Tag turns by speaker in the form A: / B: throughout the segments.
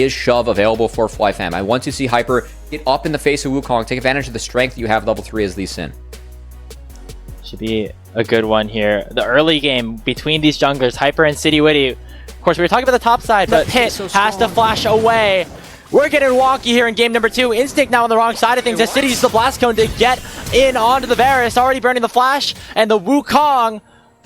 A: is shove available for FlyFam. I want to see Hyper get up in the face of Wukong, take advantage of the strength you have level 3 as Lee Sin.
B: Should be a good one here. The early game between these junglers, Hyper and City Witty. Of course, we were talking about the top side, but Pit has to flash away. We're getting wonky here in game number 2. Instinct now on the wrong side of things as City uses the Blast Cone to get in onto the Varus. Already burning the flash, and the Wukong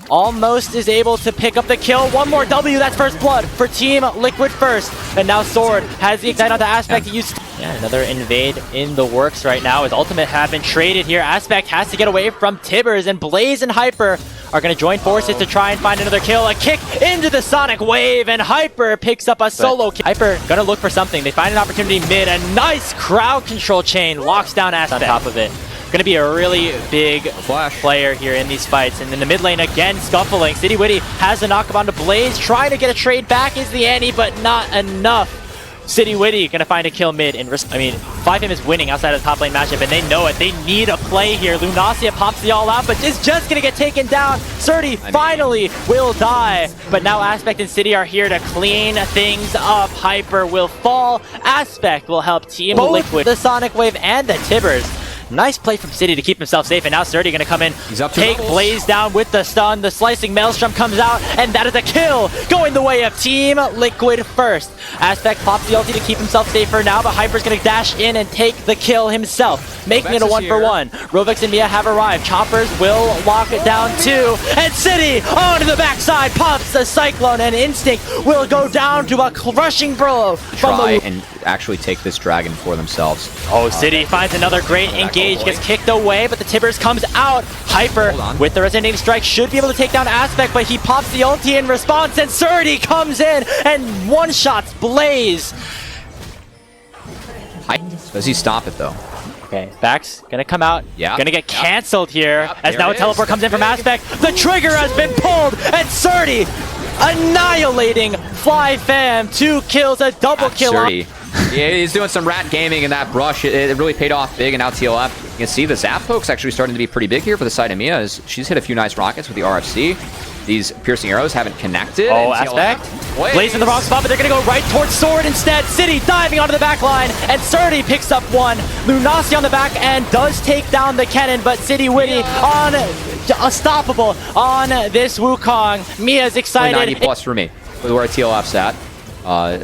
B: almost is able to pick up the kill. One more W, that's first blood for Team Liquid first. And now Sword has the Ignite onto Aspect. Yeah, another invade in the works right now. His ultimate have been traded here. Aspect has to get away from Tibbers, and Blaze and Hyper are going to join forces to try and find another kill. A kick into the Sonic Wave, and Hyper picks up a solo kill. Hyper going to look for something. They find an opportunity mid. A nice crowd control chain locks down Aspect on top of it. Going to be a really big player here in these fights. And in the mid lane again, scuffling. City Witty has a knock onto Blaze. Trying to get a trade back is the Annie, but not enough. City Witty going to find a kill mid. FlyFam is winning outside of the top lane matchup, and they know it. They need a play here. Lunacia pops the all out, but is just going to get taken down. Surdy finally will die. But now Aspect and City are here to clean things up. Hyper will fall. Aspect will help Team Liquid. The Sonic Wave and the Tibbers. Nice play from City to keep himself safe, and now Surdy going to come in, take Blaze down with the stun. The slicing Maelstrom comes out, and that is a kill going the way of Team Liquid first. Aspect pops the ulti to keep himself safe for now, but Hyper's going to dash in and take the kill himself, making it a 1-for-1. Rovex and Mia have arrived. Choppers will lock it down too, and City onto the backside pops the Cyclone, and Instinct will go down to a crushing blow.
A: Try and actually take this dragon for themselves.
B: Oh, City finds another great engage, gets kicked away, but the Tibbers comes out. Hyper with the resonating strike should be able to take down Aspect, but he pops the ulti in response, and Surdy comes in and one-shots Blaze.
A: Does he stop it though?
B: Okay, Bax gonna come out, gonna get canceled here, as now a teleport comes in from Aspect. The trigger has been pulled, and Surdy annihilating FlyFam. 2 kills, a double kill.
A: Surdy. Yeah, he's doing some rat gaming in that brush. It really paid off big, and now TLF. You can see the zap poke's actually starting to be pretty big here for the side of Mia, as she's hit a few nice rockets with the RFC. These piercing arrows haven't connected.
B: Oh, Aspect. Blaze in the wrong spot, but they're going to go right towards Sword instead. City diving onto the back line, and Surdy picks up one. Lunacia on the back end does take down the cannon, but City Witty on unstoppable on this Wukong. Mia's excited.
A: 90 plus for me with where TLF's at.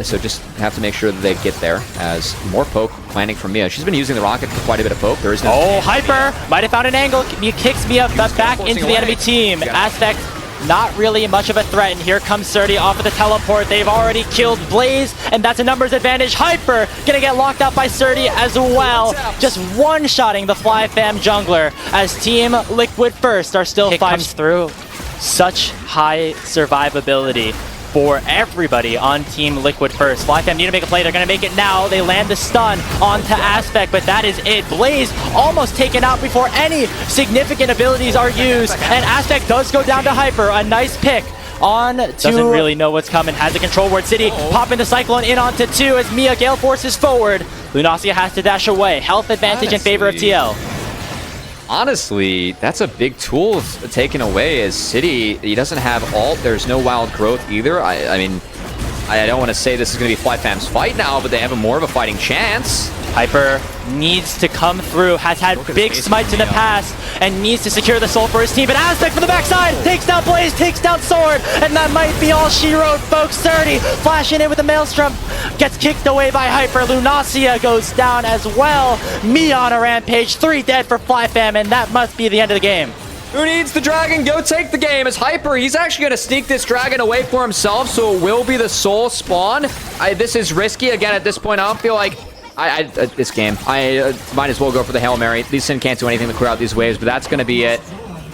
A: So just have to make sure that they get there, as more poke landing from Mia. She's been using the rocket for quite a bit of poke. There is no...
B: Oh, Hyper might have found an angle. He kicks Mia back into the enemy team. Aspect, not really much of a threat, and here comes Surdy off of the teleport. They've already killed Blaze, and that's a numbers advantage. Hyper gonna get locked out by Surdy as well. Just one-shotting the FlyFam jungler, as Team Liquid first are still comes through. Such high survivability for everybody on Team Liquid first. FlyFam need to make a play. They're going to make it now. They land the stun onto Aspect, but that is it. Blaze almost taken out before any significant abilities are used, and Aspect does go down to Hyper. A nice pick on to... Doesn't really know what's coming. Has a control word. City popping the Cyclone in onto 2 as Mia Gale forces forward. Lunacia has to dash away. Health advantage in favor of TL.
A: Honestly, that's a big tool taken away, as City, he doesn't have ult, there's no wild growth either. I mean, I don't want to say this is going to be FlyFam's fight now, but they have more of a fighting chance.
B: Hyper needs to come through, has had big smites in the past, and needs to secure the soul for his team. But Aspect from the backside takes down Blaze, takes down Sword, and that might be all she wrote, folks. 30 flashing in with the Maelstrom, gets kicked away by Hyper. Lunacia goes down as well. Mia on a rampage, 3 dead for FlyFam, and that must be the end of the game.
A: Who needs the dragon? Go take the game. As Hyper, he's actually going to sneak this dragon away for himself, so it will be the soul spawn. This is risky. Again, at this point, I don't feel like this game, I might as well go for the Hail Mary. Lee Sin can't do anything to clear out these waves, but that's going to be it.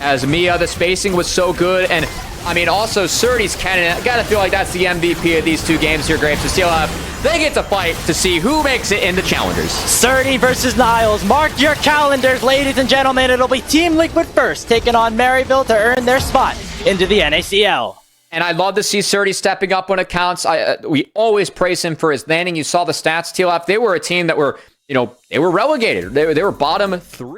A: As Mia, the spacing was so good, and I mean, also Surdy's cannon. I gotta feel like that's the MVP of these 2 games here, Graves. So TLF, they get to fight to see who makes it into Challengers.
B: Surdy versus Niles. Mark your calendars, ladies and gentlemen. It'll be Team Liquid first, taking on Maryville to earn their spot into the NACL.
A: And I'd love to see Surdy stepping up when it counts. We always praise him for his landing. You saw the stats, TLF. They were a team that were, they were relegated. They were bottom 3.